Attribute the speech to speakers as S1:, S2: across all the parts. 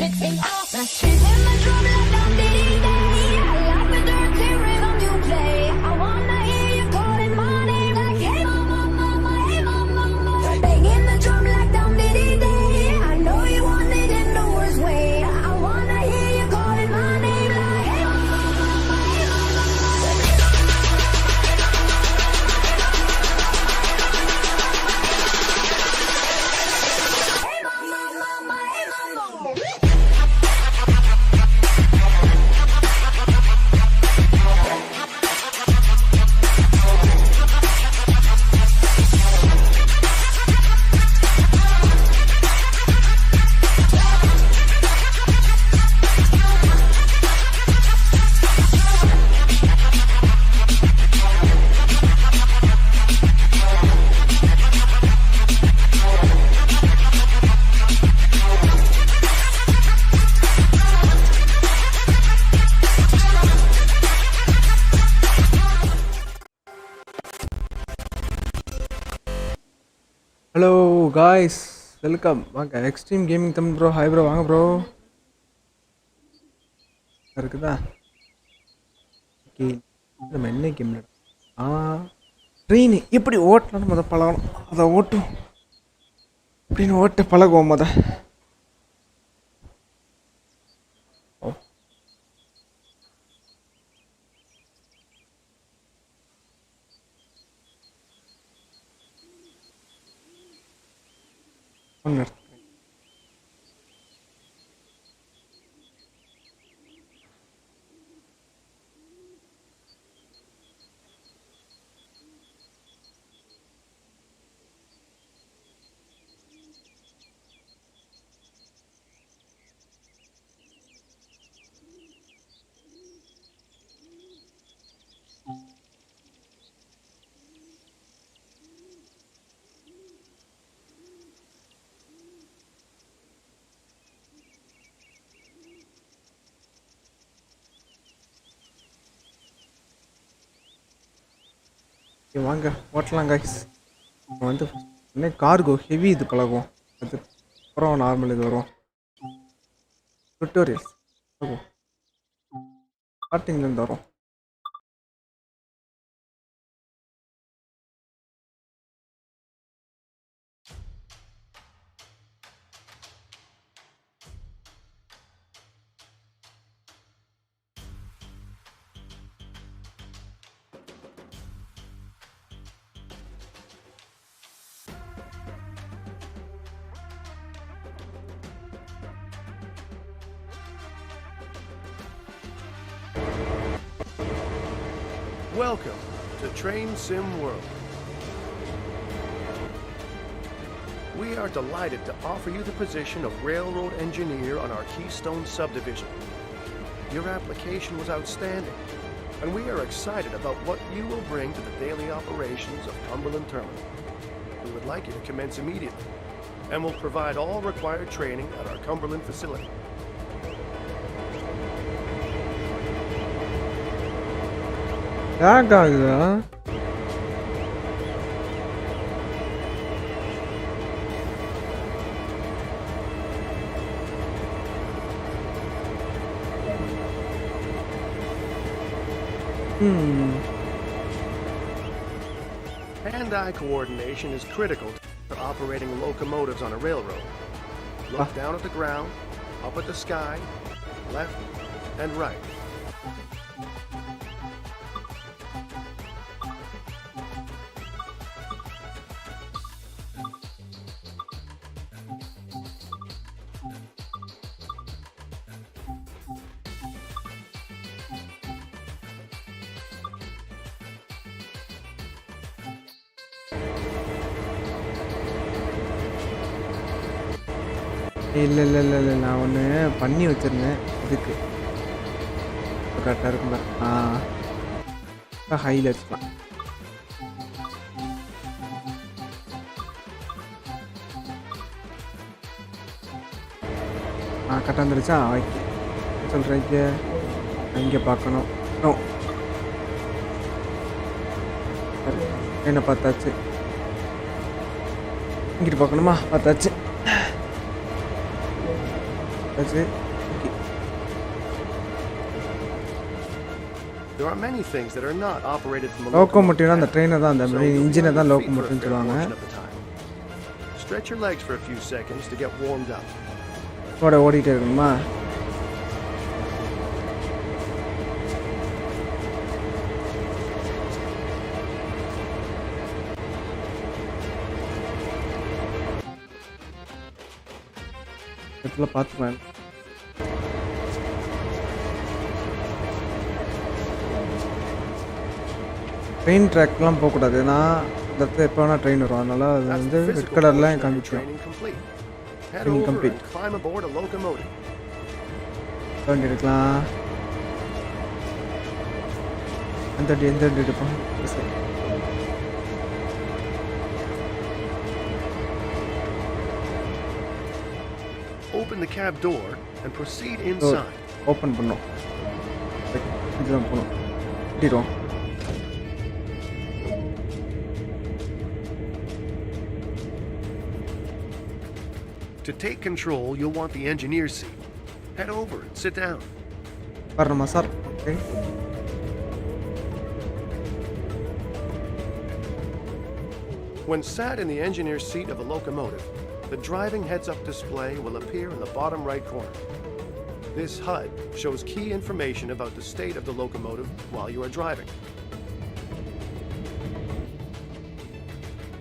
S1: spitting out my shit in my drum like I'm day. I like the dirty rhythm you play. I wanna hear you calling my name like hey mama, mama, hey mama, mama. Banging the drum like I'm day. I know you want it in the worst way. I wanna hear you calling my name like hey mama, mama, hey mama,
S2: Hello guys, welcome. வாங்க extreme gaming Tamil bro. Hi bro, வாங்க bro. இருக்குதா? Okay, நம்ம என்ன game train எப்படி ஓட்டலாம் முத பழகணும். அதை ஓட்டும் அப்படின்னு ஓட்ட பழகுவோம் முத. ஒன்று வாங்க ஓட்டலாம் கைஸ். நம்ம வந்து என்ன கார்கோ ஹெவி இது பழகுவோம். அது அப்புறம் நார்மல் இது வரும். டுட்டோரியல்ஸ் ஸ்டார்டிங்லேருந்து வரும்.
S3: Welcome to Train Sim World. We are delighted to offer you the position of railroad engineer on our Keystone subdivision. Your application was outstanding, and we are excited about what you will bring to the daily operations of Cumberland Terminal. We would like you to commence immediately, and will provide all required training at our Cumberland facility.
S2: யாருக்காகுதா?
S3: Hand-eye coordination is critical for operating locomotives on a railroad. Look down at the ground, up at the sky, left and right.
S2: இல்லை இல்லை இல்லை இல்லை, நான் ஒன்று பண்ணி வச்சுருந்தேன். இதுக்கு கரெக்டாக இருக்குங்களா? ஹையில் வச்சுக்கலாம். கரெக்டாக வந்துருச்சா? ஓகே, சொல்கிறேன். இங்கே பார்க்கணும். என்ன பார்த்தாச்சு, இங்கிட்டு பார்க்கணுமா? பார்த்தாச்சு. That's it. Okay.
S3: There are many things that are not operated from a
S2: Locomotive na the train da and
S3: so you'll
S2: engine
S3: be
S2: da
S3: on your feet for a
S2: locomotive
S3: fair
S2: சொல்வாங்க.
S3: portion of the time. Stretch your legs for a few seconds to get warmed up.
S2: ஓடிட்டே இருக்கணுமா? இதெல்லாம் பார்த்துக்கலாம். Train ட்ராக்லாம் போகக்கூடாது. நான் இந்த இடத்துல எப்போ வேணால் ட்ரெயின் வரும், அதனால அது வந்து ரெட் கலர்லாம் காமிக்கும்.
S3: Head over and climb aboard a locomotive.
S2: வண்டி எடுக்கலாம். எந்த வண்டி எடுப்போம்?
S3: Open the cab door and proceed inside.
S2: Open பண்ணோம். இதுதான் போகணும். கட்டிடுவோம்.
S3: To take control, you'll want the engineer's seat. Head over and sit down.
S2: வரணுமா sir? Okay.
S3: When sat in the engineer's seat of a locomotive, the driving heads-up display will appear in the bottom right corner. This HUD shows key information about the state of the locomotive while you are driving.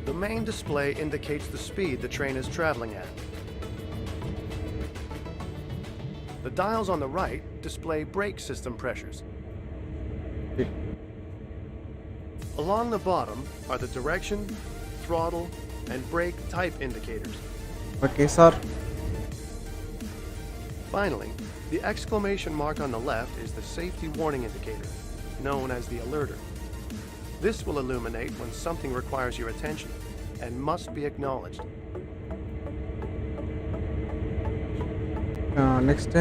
S3: The main display indicates the speed the train is traveling at. The dials on the right display brake system pressures. Along the bottom are the direction, throttle, and brake type indicators.
S2: Okay, sir.
S3: Finally, the exclamation mark on the left is the safety warning indicator, known as the alerter. This will illuminate when something requires your attention and must be acknowledged.
S2: Next.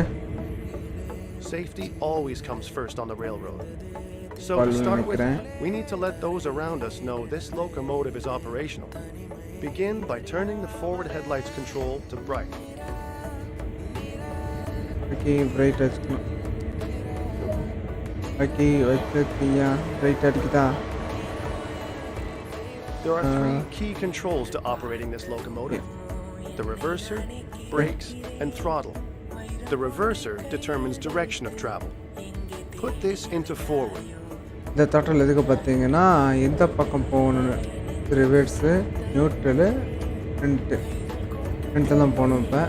S3: Safety always comes first on the railroad. So to start with, we need to let those around us know this locomotive is operational. Begin by turning the forward headlights control to bright.
S2: Okay, bright. Okay, bright adikida.
S3: There are three key controls to operating this locomotive: the reverser, brakes, and throttle. The reverser determines direction of travel. Put this into forward.
S2: இந்த தட்டல் எதுக்கு பார்த்தீங்கன்னா எந்த பக்கம் போகணுன்னு, reverse, neutral, front தான் போகணும். இப்போ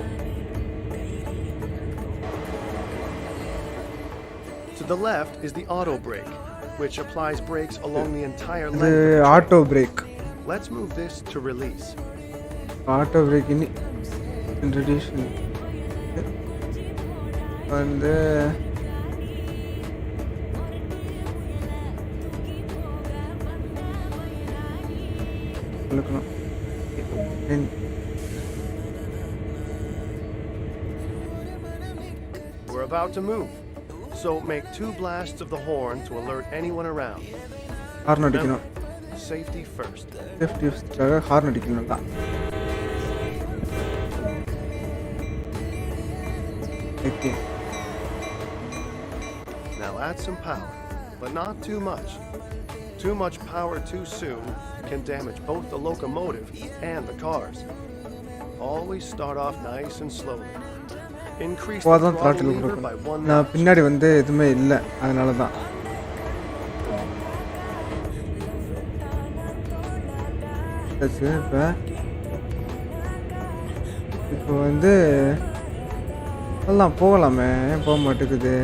S3: to the left is the auto brake, which applies brakes along the entire
S2: இது
S3: length.
S2: Auto break.
S3: Let's move this to release.
S2: Auto break introduction வந்து இருக்கணும்.
S3: We're about to move, so make 2 blasts of the horn to alert anyone around.
S2: Horn அடிக்கணும்.
S3: Safety first.
S2: Safety யூஸ்க்காக horn அடிக்கணும் தான். Okay.
S3: Now add some power, but not too much. Too much power too soon can damage both the locomotive and the cars. Always start off nice and slowly. Increase the
S2: போதும்
S3: throttle
S2: throttle
S3: lever by
S2: கொடுக்கணும்.
S3: 1
S2: நான்
S3: notch.
S2: பின்னாடி வந்து எதுவுமே இல்லை, அதனால தான். இப்போ வந்து எல்லாம் போகலாமே, போக மாட்டேங்குது.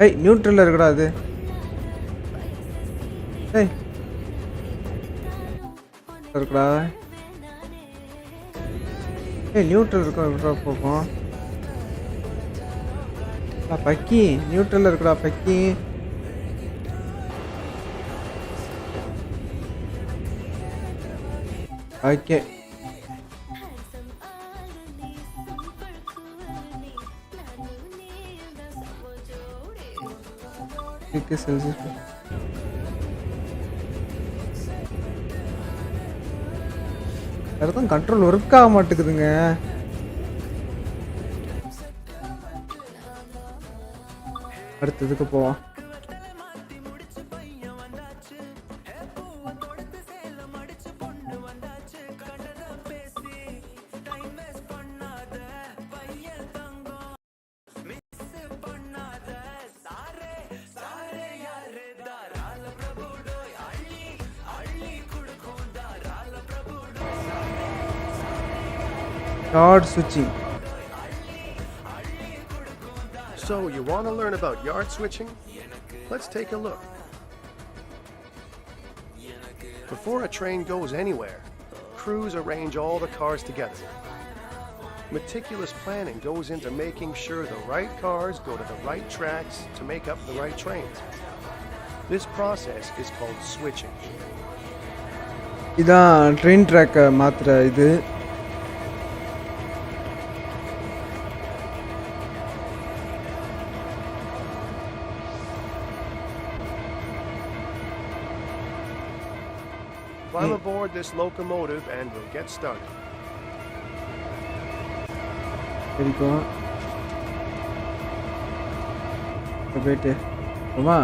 S2: ஏய், நியூட்ரல்ல இருக்குடா அது. ஏய், இருக்குடா. ஏய், நியூட்ரல் இருக்கும், எப்படா போகும்? பக்கி நியூட்ரல்ல இருக்குடா பக்கி. ஓகே, கிக்கு செல்சியஸ் அதுதான் கண்ட்ரோல் ஒர்க் ஆக மாட்டேங்குதுங்க. அடுத்ததுக்கு போவோம். Yard switching.
S3: So, you want to learn about yard switching? Let's take a look. Before a train goes anywhere, crews arrange all the cars together. Meticulous planning goes into making sure the right cars go to the right tracks to make up the right trains. This process is called switching.
S2: இதான் train ட்ராக்கை மாத்திர இது.
S3: Climb aboard this locomotive and we'll get started.
S2: சரிக்கும் போயிட்டு ஆமா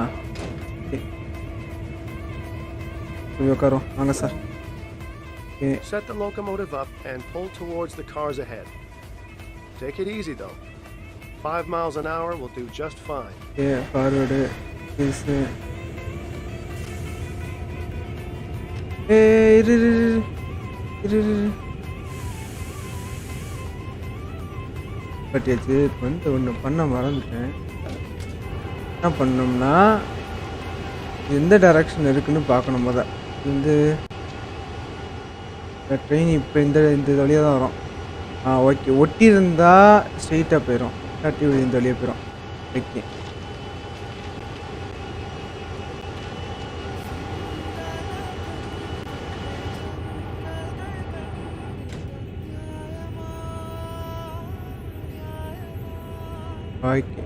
S2: உட்காரோம் வாங்க sir.
S3: Set the locomotive up and pull towards the cars ahead. Take it easy though. 5 miles an hour will do just fine.
S2: Forward is பட்டியாச்சு. இப்போ வந்து ஒன்று பண்ண மறந்துட்டேன். என்ன பண்ணோம்னா எந்த டைரக்ஷன் இருக்குன்னு பார்க்கணும். போத வந்து ட்ரெயின் இப்போ இந்த வழியாக தான் வரும். ஓகே, ஒட்டி இருந்தால் ஸ்ட்ரெயிட்டாக போயிடும், இல்லாட்டி இந்த வழியாக போயிடும். Okay, okay.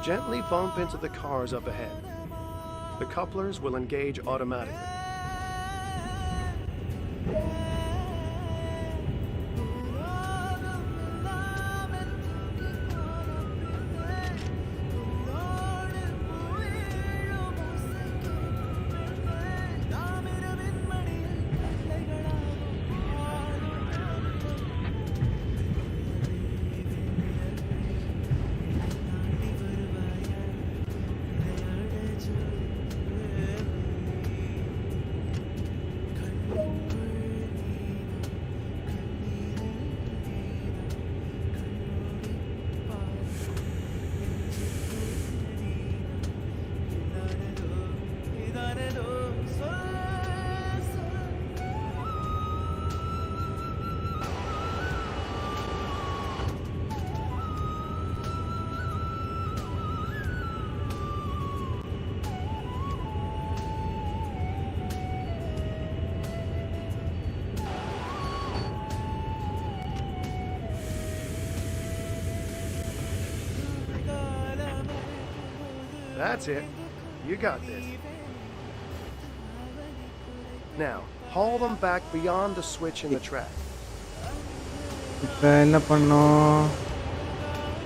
S3: Gently bump into the cars up ahead. The couplers will engage automatically. That's it. You got this. Now, haul them back beyond the switch in the track.
S2: இப்போ என்ன பண்ணோம்,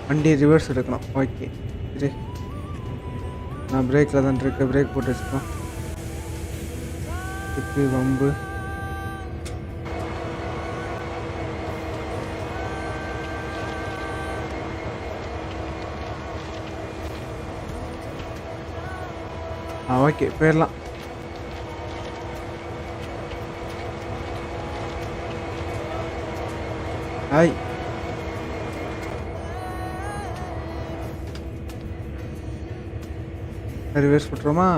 S2: வண்டி ரிவர்ஸ் எடுக்கணும். ஓகே, சரி, நான் பிரேக்கில் தான் இருக்கு, பிரேக் போட்டு வச்சுக்கோம். இதுக்கு வம்பு. ஓகே, போயிடலாம். ஹாய், ரிவர்ஸ் போட்டுருமா?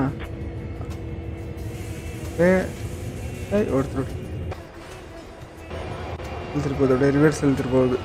S2: ஒருத்தர் இழுத்துட்டு போகுது, அப்படியே ரிவர்ஸ் இழுத்துட்டு போகுது.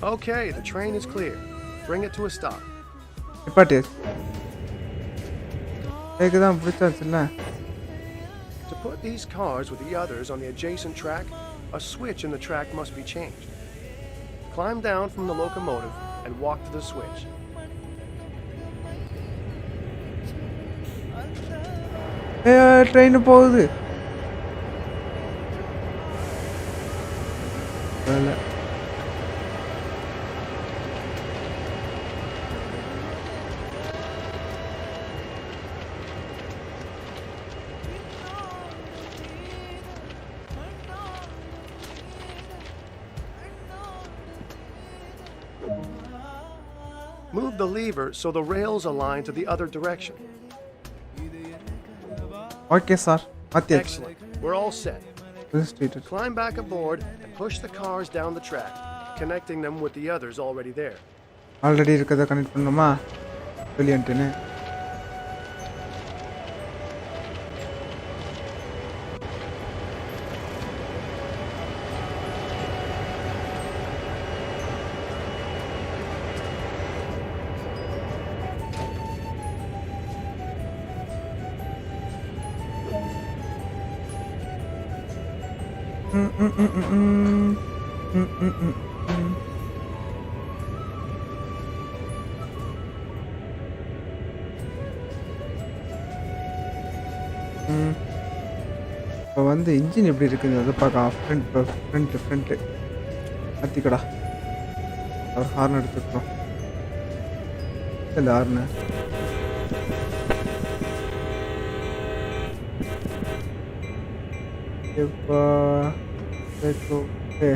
S3: Okay, the train is clear. Bring it to a stop.
S2: நிப்பாட்டு தான் பிடிச்சாச்சுல்ல.
S3: To put these cars with the others on the adjacent track, a switch in the track must be changed. Climb down from the locomotive and walk to the switch.
S2: Train போகுது.
S3: Move the lever so the rails align to the other direction.
S2: Okay, sir.
S3: Excellent. We're all set. Climb back aboard and push the cars down the track, connecting them with the others already there.
S2: Already இருக்கத connect பண்ணனுமா? சொல்லிட்டேனே. இப்போ வந்து engine எப்படி இருக்குது அதை பார்க்கலாம். Front மாற்றிக்கடா. ஒரு ஹார்ன் எடுத்துக்கிறோம். இல்லை ஹார்னு இப்போ ஓகே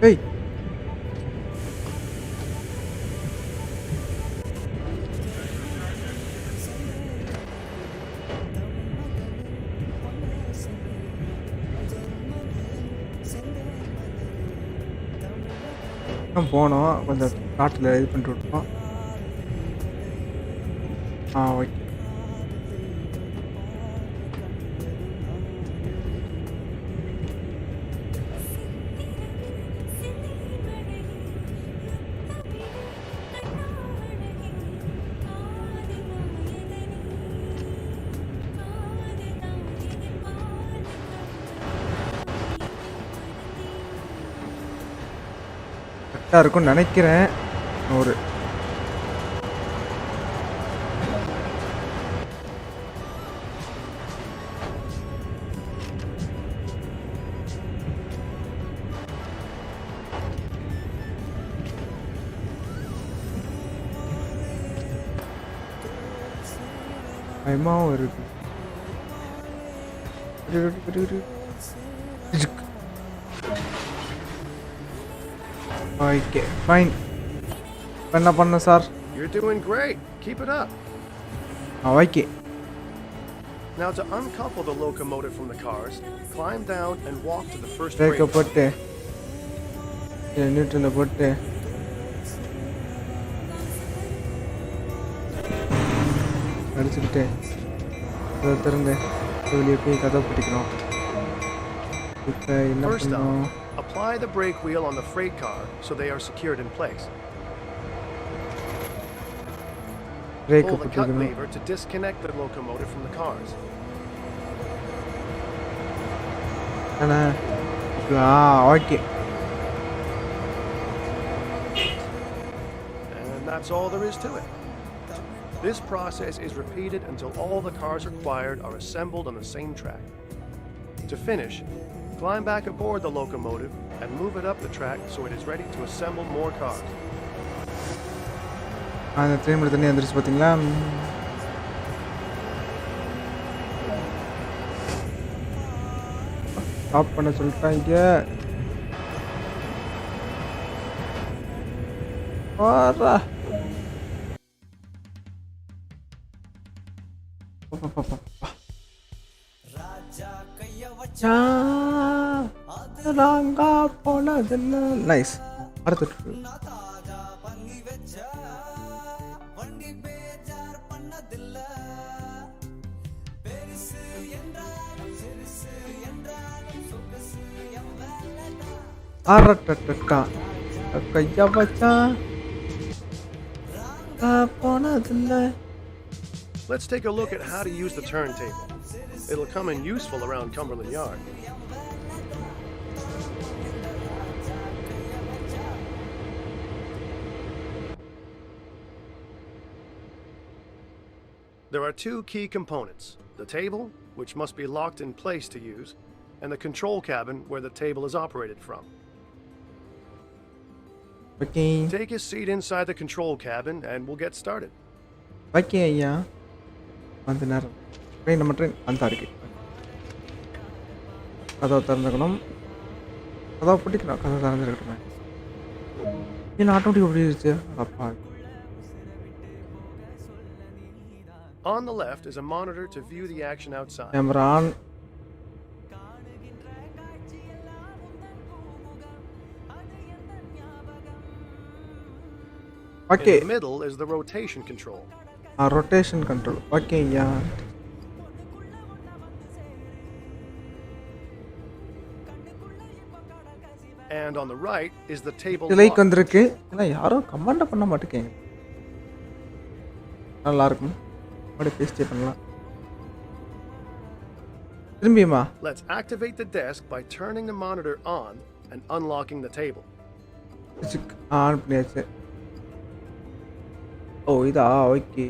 S2: Hey. போனோம் கொஞ்சம் காட்டில் இது பண்ணிட்டு விட்டோம். ஓகே. இருக்கும்னு நினைக்கிறேன். ஒரு பயமாவும் இருக்கு. Okay, fine. Panna panna sir.
S3: You're doing great. Keep it up.
S2: Okay.
S3: Now to uncouple the locomotive from the cars, climb down and walk to the first
S2: brake.
S3: brake.
S2: Potte. Neutral potte. அடிச்சுக்கிட்டே திரும்ப வெளியே போய் கதை பிடிக்கணும். இப்போ என்ன பண்ணணும்?
S3: Apply the brake wheel on the freight car so they are secured in place. Pull the cut lever to disconnect the locomotive from the cars.
S2: Okay.
S3: And that's all there is to it. This process is repeated until all the cars required are assembled on the same track. To finish, climb back aboard the locomotive and move it up the track so it is ready to assemble more cars.
S2: அந்த train தண்ணி வந்துருச்சு பார்த்தீங்களா? Stop பண்ண சொல்லிட்டாங்க. வாடா. Nice. அடுத்து அரட்டா கையா வச்சா போனதில்லை.
S3: Let's take a look at how to use the turntable. It'll come in useful around Cumberland Yard. There are two key components: the table, which must be locked in place to use, and the control cabin where the table is operated from.
S2: Okay.
S3: Take a seat inside the control cabin and we'll get started.
S2: Okay, ஐயா. அந்த நேரம் நம்ம train அந்த இருக்கு. கதவை திறந்துக்கணும். கதவை பிடிக்கணும். கதவை திறந்துருக்கணுமே. ஏன் ஆட்டோமேட்டிக் எப்படி இருந்துச்சு? அப்பா.
S3: On the left is a monitor to view the action outside.
S2: Camera on. Okay.
S3: In the middle is the rotation control.
S2: Rotation control. Okay, yeah.
S3: And on the right is the table.
S2: Like வந்திருக்கு. ஏன்னா யாரும் comment பண்ண மாட்டேங்க. நல்லா இருக்கும். அப்படியே paste பண்ணலாம். திரும்பியுமா?
S3: Let's activate the desk by turning the monitor on and unlocking the table.
S2: On பண்ணியாச்சு. ஓ இதா okay.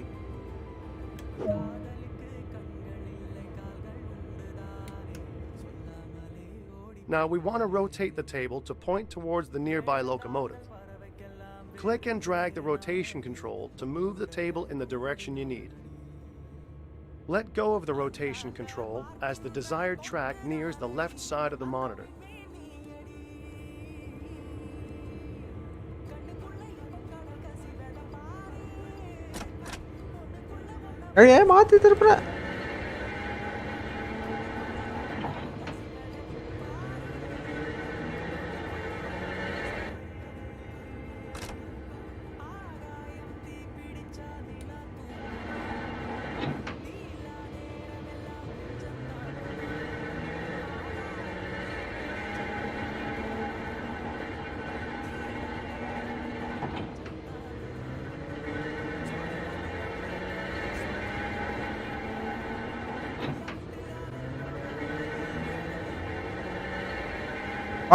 S3: Now we want to rotate the table to point towards the nearby locomotive. Click and drag the rotation control to move the table in the direction you need. Let go of the rotation control as the desired track nears the left side of the monitor.
S2: ஏய் மாத்தி திருப்புற.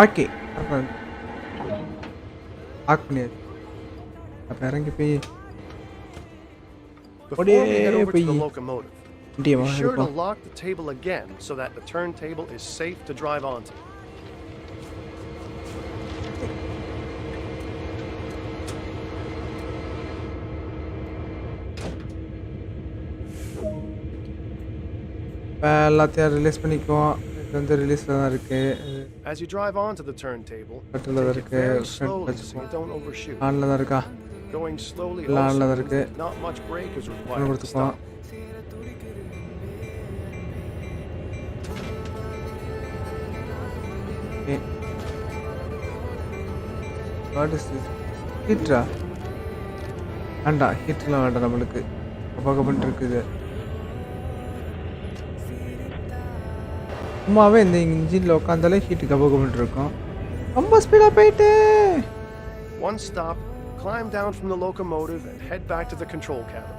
S2: Okay. ஆக் பண்ணியாச்சு. அப்ப இறங்கி போய்
S3: Before we head over to the locomotive, be sure to
S2: போய்
S3: lock the table again so that the turntable is safe to drive onto.
S2: எல்லாத்தையும் release பண்ணிக்குவோம். இது வந்து ரிலீஸ்ல தான் இருக்கு.
S3: As you drive onto the turntable,
S2: பட்டில தான் இருக்கு.
S3: very slowly so you don't overshoot.
S2: ஆன்ல தான் இருக்கா?
S3: Going slowly
S2: ஆன்ல தான்
S3: also,
S2: இருக்கு.
S3: not much brake is
S2: ஒன்னு
S3: required to
S2: கொடுத்துப்போம்.
S3: stop.
S2: Okay. What is this? ஹீட்டரா? வேண்டாம், ஹீட்டர்லாம் வேண்டாம் நம்மளுக்கு. கபகபன்னு இருக்குது. சும்மாவே இந்த இன்ஜினில் உட்காந்தாலே ஹீட்டு கபகபன்னு இருக்கும். ரொம்ப ஸ்பீடாக போயிட்டு.
S3: One stop, climb down from the locomotive and head back to the control cabin.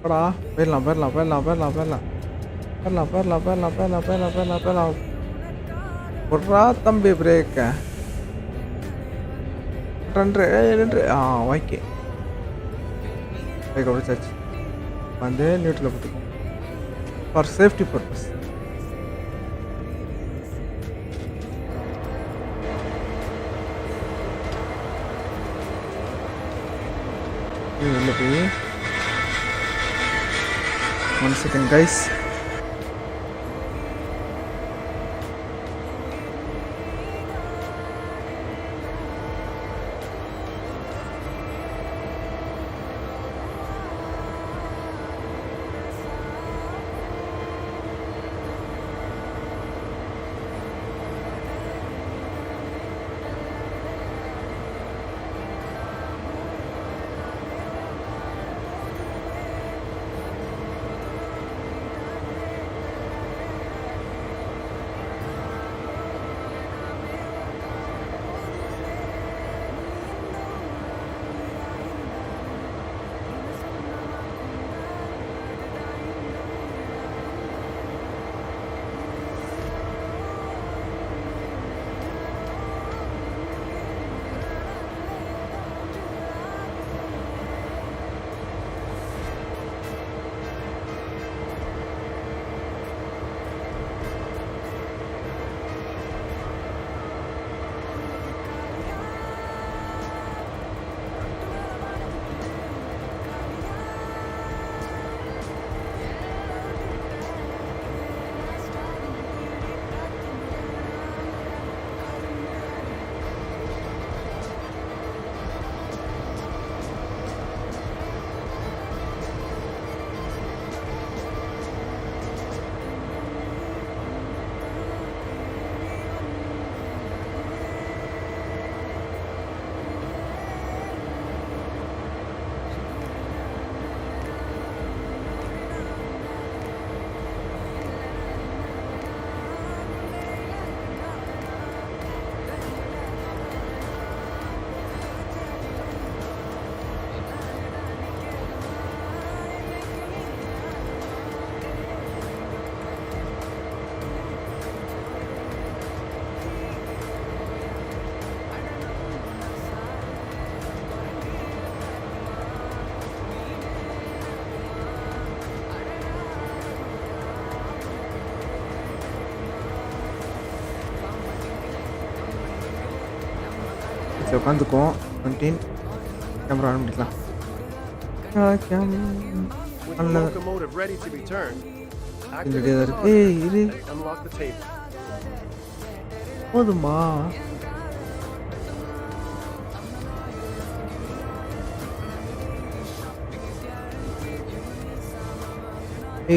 S2: போடா போயிடலாம் போயிடலாம் போயிடலாம் போயிடலாம் போயிடலாம் போயிடலாம் போயிடலாம் போயிடலாம் போயிடலாம் போயிடலாம் போயிடலாம் போயிடலாம். போடுறா தம்பி பிரேக்க. ரெண்டு ஓகே. பிரேக் பிடிச்சாச்சு. வந்து நியூட்ரலில் போட்டுக்கோம் ஃபார் சேஃப்டி பர்பஸ். உள்ள போய் 1 second guys. சரி உட்காந்துக்குவோம். 19 கேமரா ஆன் பண்ணிக்கலாம்.
S3: With the locomotive ready to be turned, activate
S2: ரெடியாக
S3: the
S2: இருக்கு. இரு
S3: and unlock the table.
S2: போதுமா?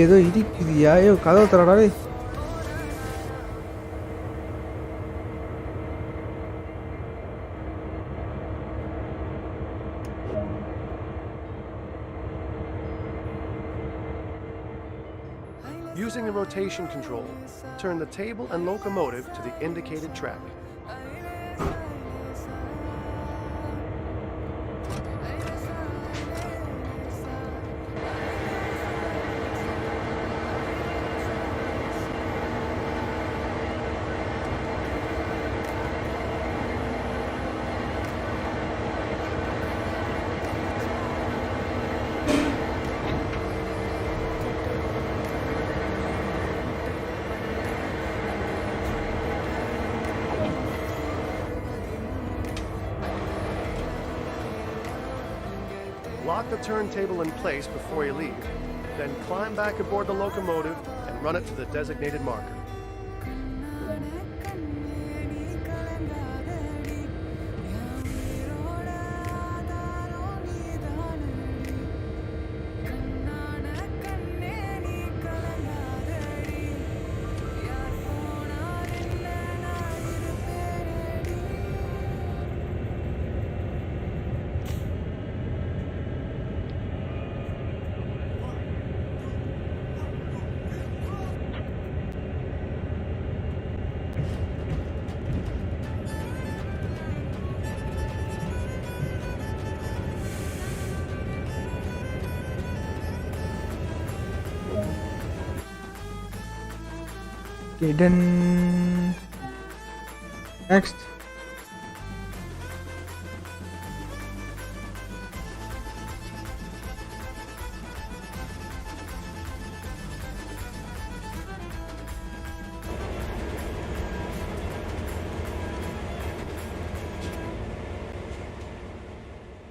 S2: ஏதோ இடிக்குதியா? ஐயோ கதவை தரடாவே.
S3: Using the rotation control, turn the table and locomotive to the indicated track. Lock the turntable in place before you leave, then climb back aboard the locomotive and run it to the designated marker.
S2: Okay, done. Next.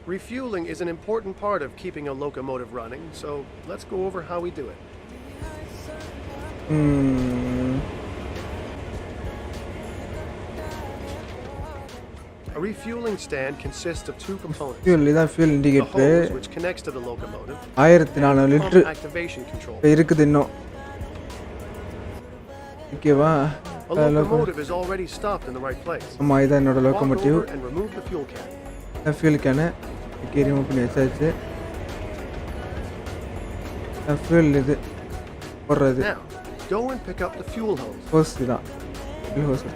S3: Refueling is an important part of keeping a locomotive running, so let's go over how we do it. A refueling stand consists of two components.
S2: Fuel இதான் fuel
S3: The
S2: indicator.
S3: hose, which connects to the locomotive,
S2: 1400
S3: pump
S2: litre
S3: activation control.
S2: இருக்குது இன்னும். ஓகேவா?
S3: A locomotive is already stopped in the right place.
S2: ஆமா இதான் என்னோட
S3: Walk
S2: locomotive.
S3: over and remove the fuel cap.
S2: Fuel can okay remove பண்ணி வச்சாச்சு. Fuel இது போடுறது
S3: Now, go and pick up the fuel hose.
S2: Hose தான் fuel hose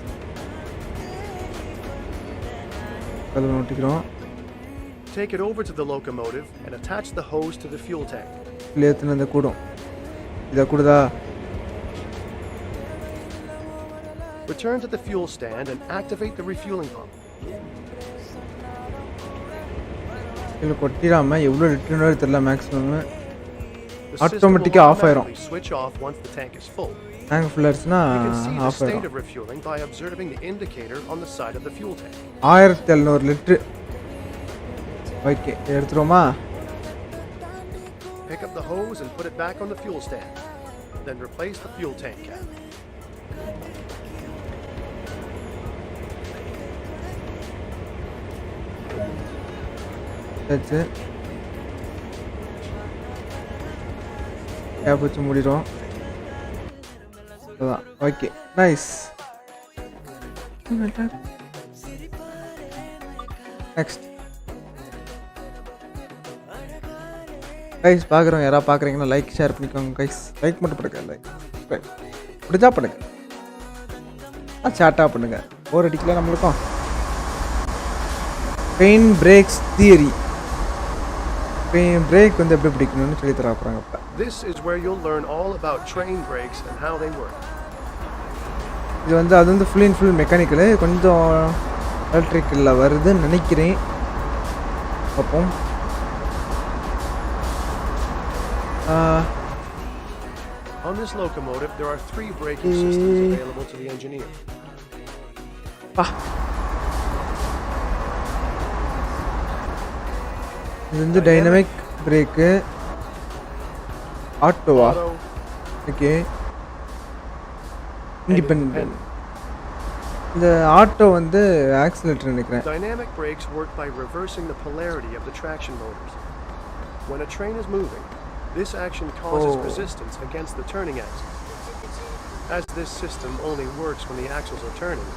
S2: அது ஒட்டிக்கிறோம்.
S3: Take it over to the locomotive and attach the hose to the fuel tank.
S2: இல்லை ஏற்றுன இந்த கூடும் இதை கூடுதா?
S3: Return to the fuel stand and activate the refueling pump.
S2: இதில் கொட்டிடாமல் எவ்வளோ லிட்டர்னு தெரியல மேக்ஸிமம்.
S3: The system will
S2: ஆட்டோமேட்டிக்காக ஆஃப் ஆயிரும்.
S3: automatically switch off once the tank is full.
S2: Tank ஃபுல்லாக இருந்துச்சுன்னா
S3: You can see the
S2: off
S3: state
S2: ஆயிரும்.
S3: of refueling by observing the indicator on the side of the fuel tank.
S2: 1700 litre. Okay எடுத்துருவோமா?
S3: Pick up the hose and put it back on the fuel stand. Then replace the fuel tank cap.
S2: வச்சு gap வச்சு மூடிடும். அதுதான் okay nice. Next guys பார்க்குறோம் யாராவது பார்க்குறீங்கன்னா like share பண்ணிக்கோங்க guys. Like மட்டும் பண்ணுங்க, லைக் பிடிச்சா பண்ணுங்க, சேட்டாக பண்ணுங்க. போர் அடிக்கல நம்மளுக்கும். Pain breaks theory. பிரேக் வந்து எப்படி பிடிக்கணும்னு சொல்லி தர போகிறாங்க. இப்போ
S3: This is where you'll learn all about train brakes and how they work.
S2: இது வந்து அது வந்து ஃபுல் அண்ட் ஃபுல் மெக்கானிக்கலு, கொஞ்சம் எலக்ட்ரிக்கலில் வருதுன்னு நினைக்கிறேன். பார்ப்போம்.
S3: On this locomotive, there are 3 braking systems available to the engineer.
S2: இது வந்து dynamic brake ஆட்டோவா
S3: Auto,
S2: okay
S3: and
S2: independent
S3: independent.
S2: இந்த ஆட்டோ வந்து ஆக்சிலேட்டர் நினைக்கிறேன்
S3: Dynamic brakes work by reversing the polarity of the traction motors. When a train is moving, this action causes resistance against the turning axle. As this system only works when the axles are turning,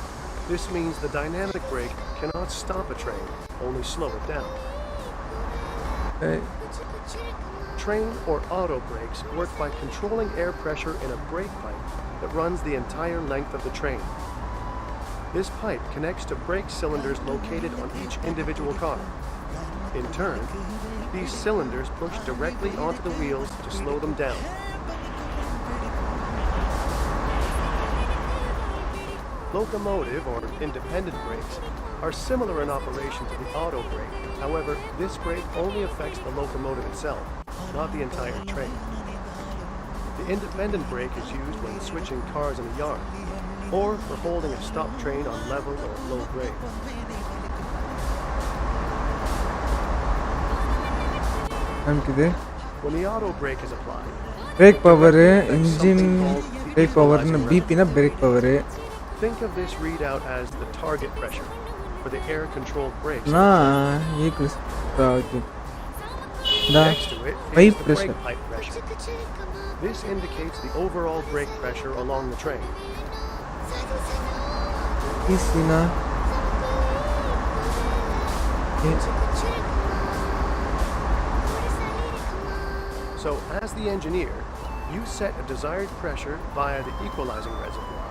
S3: this means the dynamic brake cannot stop a train, only slow it down. Train or auto brakes work by controlling air pressure in a brake pipe that runs the entire length of the train. This pipe connects to brake cylinders located on each individual car. In turn, these cylinders push directly onto the wheels to slow them down. Locomotive or independent brakes are similar in operation to the auto brake. However, this brake only affects the locomotive itself, not the entire train. The independent brake is used when switching cars in a yard, or for holding a stopped train on level or low grade.
S2: நமக்கு
S3: When the auto brake is applied,
S2: brake power engine brake பவர்னு பிபினா brake power
S3: think of this readout as the target pressure for the air-controlled brakes.
S2: நான் equals okay
S3: Next to it is
S2: pipe
S3: the
S2: pressure.
S3: brake pipe pressure. This indicates the overall brake pressure along the train.
S2: ஈஸினா
S3: So, as the engineer, you set a desired pressure via the equalizing reservoir,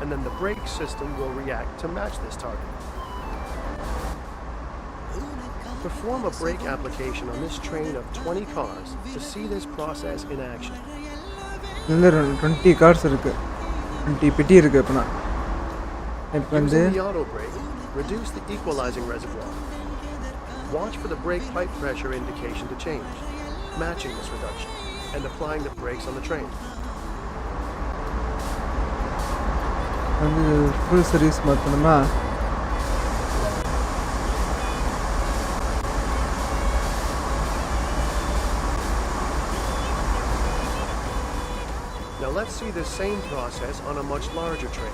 S3: and then the brake system will react to match this target. Perform a brake application on this train of 20 cars to see this process in action.
S2: இதில் 20 cars இருக்கு 20 பெட்டி இருக்கு இப்போ நான் இப்போ வந்து
S3: Using the auto brake, reduce the equalizing reservoir. Watch for the brake pipe pressure indication to change, matching this reduction, and applying the brakes on the train.
S2: வந்து full service மாற்றணுமா
S3: Now let's see this same process on a much larger train.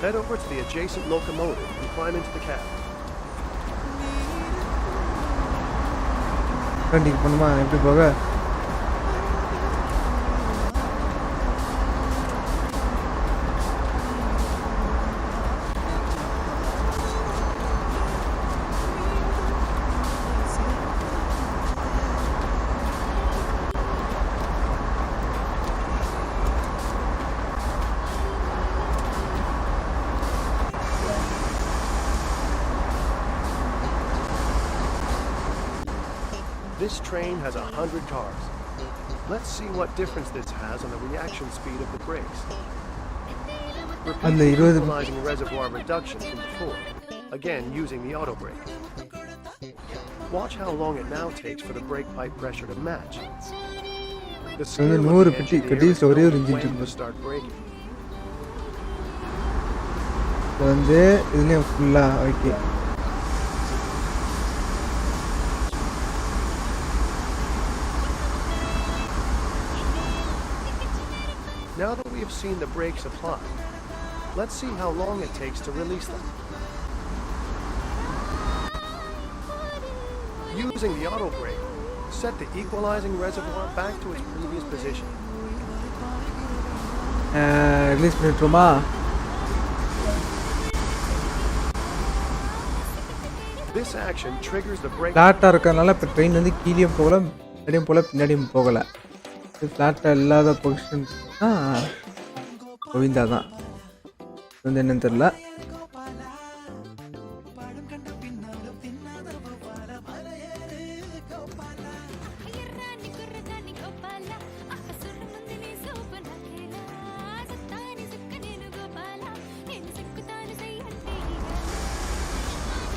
S3: Head over to the adjacent locomotive and climb into the cab.
S2: வண்டிக்கு போகணுமா எப்படி போக
S3: This train has 100 cars. Let's see what difference this has on the reaction speed of the brakes. Repeat
S2: And
S3: the
S2: the 20
S3: equalizing reservoir reduction from before, again using the auto brake. Watch how long it now takes for the brake pipe pressure to match. The skill of
S2: 100
S3: the
S2: பெட்டி
S3: engineer
S2: கடைசியில்
S3: is
S2: ஒரே ஒரு
S3: knowing
S2: engine
S3: when to
S2: இருக்கு
S3: start braking.
S2: இப்போ வந்து இதுலேயும் ஃபுல்லாக okay
S3: Now that we have seen the brakes applied, let's see how long it takes to release them. Using the auto brake, set the equalizing reservoir back to its previous position.
S2: Release பண்ணிட்டுருமா
S3: This action triggers the brake.
S2: ஃப்ளாட்டாக இருக்கிறதுனால இப்போ train வந்து கீழேயும் போகல முன்னாடியும் போகல பின்னாடியும் போகலை ஃப்ளாட்டாக இல்லாத பொசிஷன் கோவிந்தா தான் வந்து என்னன்னு தெரில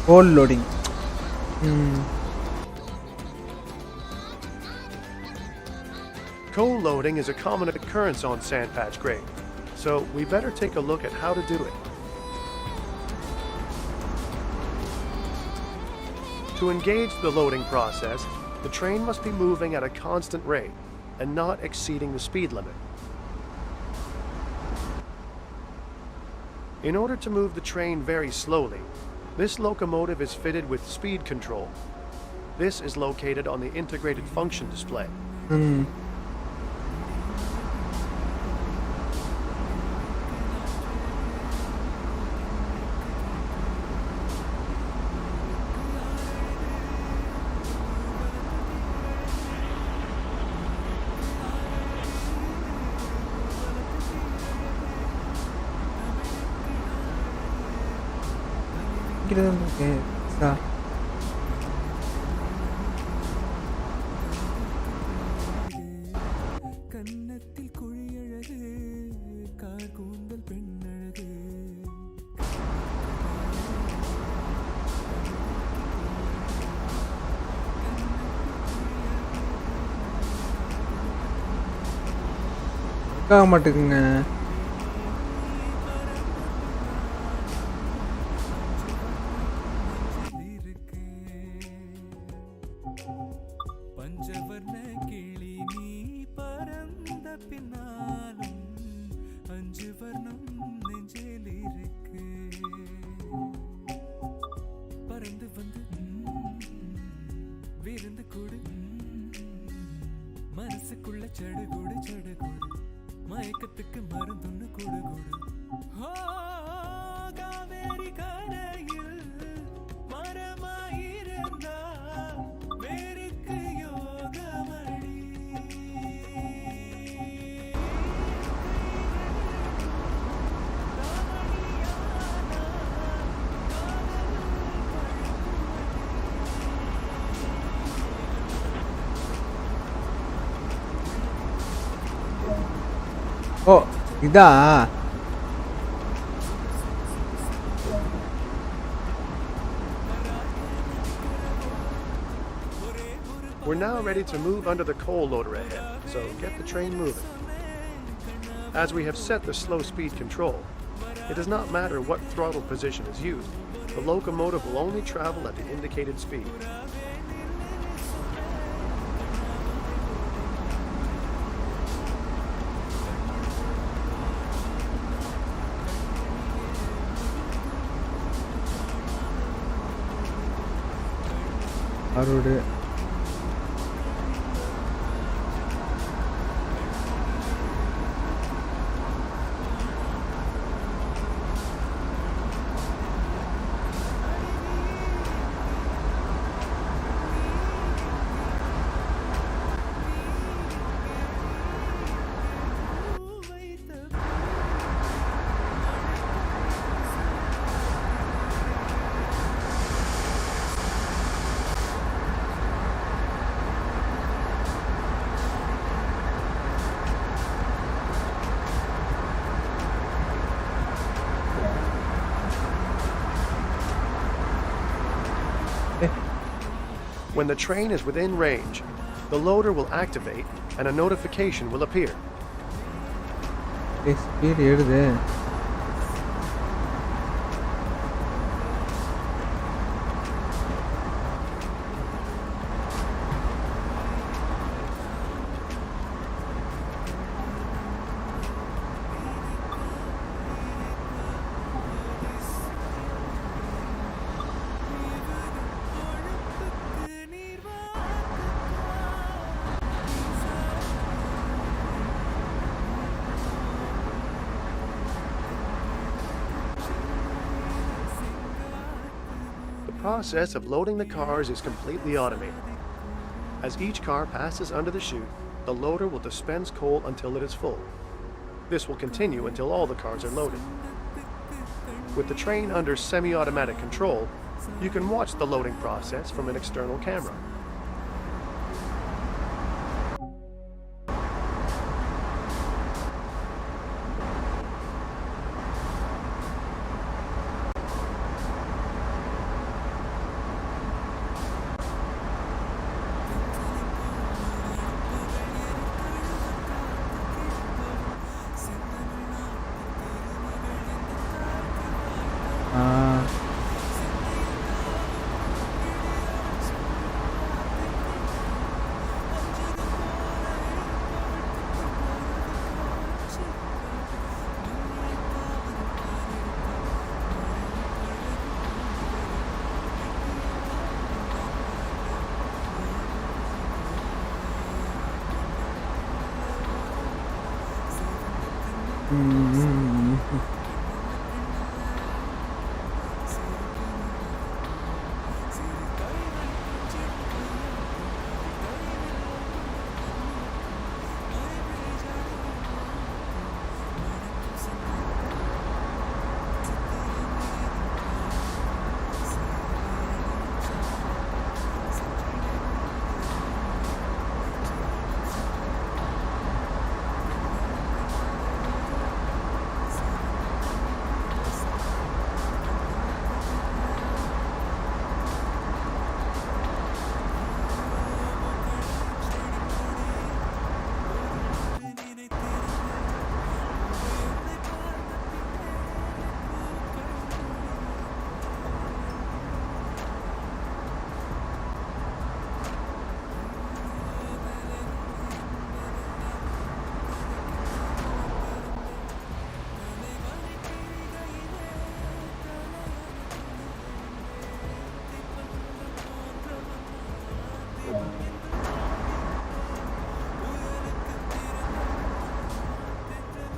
S2: coal loading
S3: Coal loading is a common occurrence on sandpatch grade, so we better take a look at how to do it. To engage the loading process, the train must be moving at a constant rate and not exceeding the speed limit. In order to move the train very slowly, this locomotive is fitted with speed control. This is located on the integrated function display.
S2: மாட்டேங்குங்க. ஓ இதா
S3: We're now ready to move under the coal loader ahead, so get the train moving. As we have set the slow speed control, it does not matter what throttle position is used, the locomotive will only travel at the indicated speed.
S2: அரோடு
S3: When the train is within range, the loader will activate and a notification will appear.
S2: Speed ஏறுது.
S3: The process of loading the cars is completely automated. As each car passes under the chute, the loader will dispense coal until it is full. This will continue until all the cars are loaded. With the train under semi-automatic control, you can watch the loading process from an external camera.
S2: Mm-hmm.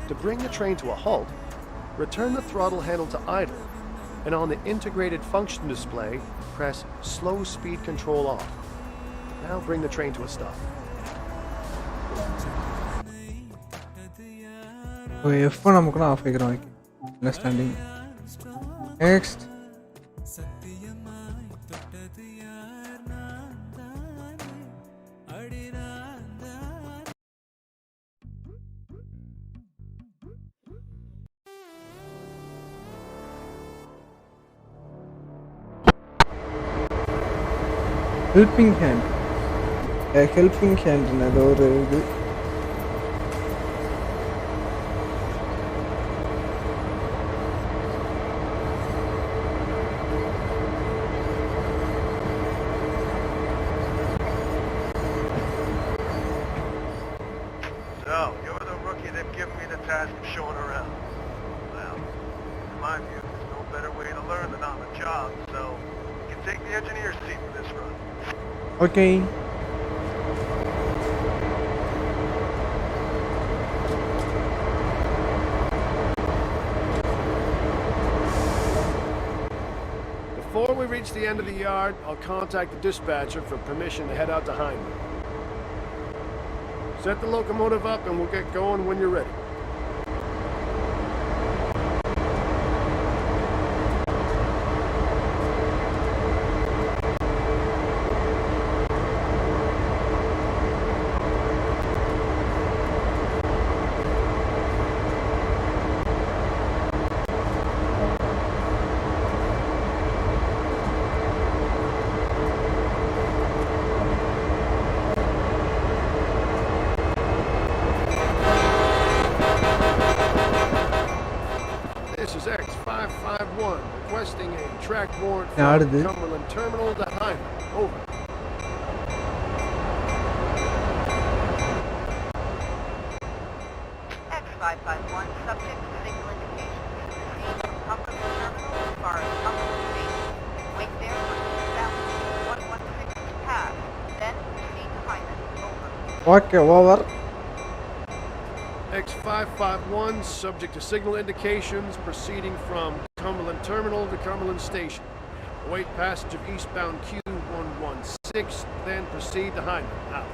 S3: To bring the train to a halt, return the throttle handle to idle, and on the integrated function display, press slow speed control off. Now bring the train to a stop.
S2: Okay, F1 நமக்கு off ஆகிக்கிறோம். Understanding. Next. Helping hand. A helping hand னது ஒரு இது.
S4: So, you're the rookie that give me the task of showing around. Well, in my view, there's no better way to learn than on the job, so you can take the engineer's seat for this run.
S2: Okay.
S3: Before we reach the end of the yard, I'll contact the dispatcher for permission to head out to Humbly. Set the locomotive up and we'll get going when you're ready. This is X551 requesting a track warrant from
S2: யாருது?
S3: Cumberland Terminal to Hyman. Over.
S5: X551, subject to signal indications. Proceed from Cumberland Terminal as far as Cumberland Station. Wait there for 2116 to pass. Then proceed to Hyman. Over.
S2: Okay, over.
S3: X551, subject to signal indications, proceeding from Cumberland Terminal to Cumberland Station. Await passage of eastbound Q116, then proceed to Hyman. Out.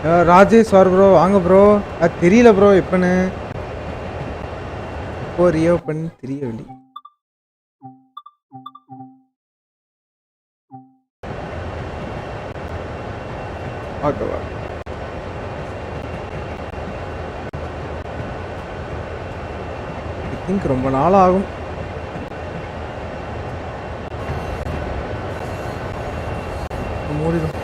S2: Rajesh sir bro வாங்க bro. அது தெரியல bro எப்பன்னு. இப்போ reopen தெரியவில்லை. ஓகேவா I think ரொம்ப நாள் ஆகும். மூடிடும்.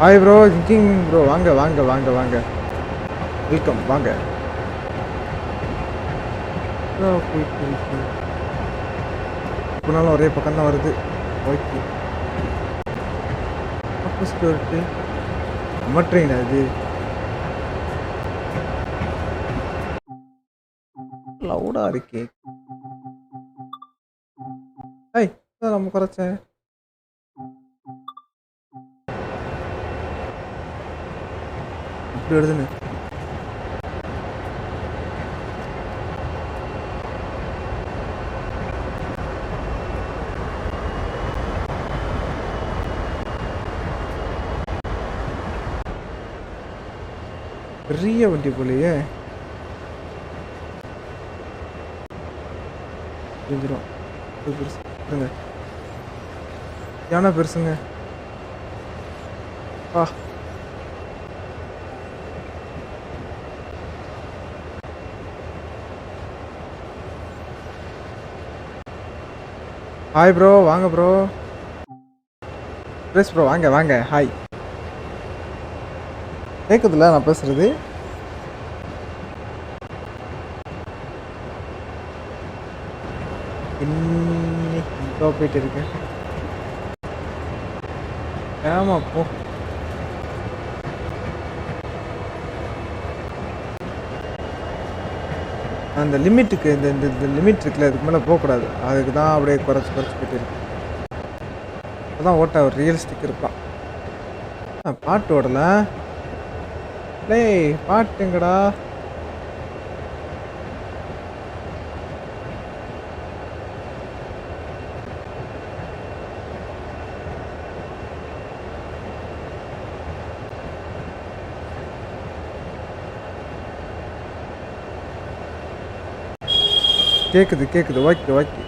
S2: Hi bro ஜிங்கிங் bro வாங்க வாங்க வாங்க வாங்க வெல்கம் வாங்க. போயிட்டு இருக்கு இப்போனாலும் ஒரே பக்கம் தான் வருது. ஓகே ஆப்போசிட் வருது. நம்ம ட்ரெயின் அது லவுடா இருக்கே. ஐய் நம்ம குறைச்சேன். இப்படி வருதுன்னு பெரிய வண்டி போலையே. பெருசுங்க யானை பெருசுங்க. ஆ ஹாய் ப்ரோ வாங்க ப்ரோ. ப்ரெஸ் ப்ரோ வாங்க வாங்க. ஹாய் கேட்குதுல்ல நான் பேசுறது? இன்னைக்கு போயிட்டு இருக்கேன். ஆமா போ. அந்த லிமிட்டுக்கு இந்த லிமிட் இருக்குல்ல அதுக்கு மேலே போகக்கூடாது. அதுக்கு தான் அப்படியே குறைச்சி போயிட்டு இருக்கு. அதான் ஓட்ட ஒரு ரியலிஸ்டிக் இருப்பான். பாட்டு ஓடலை. டேய் பாட்டுங்கடா. கேட்குது ஓகே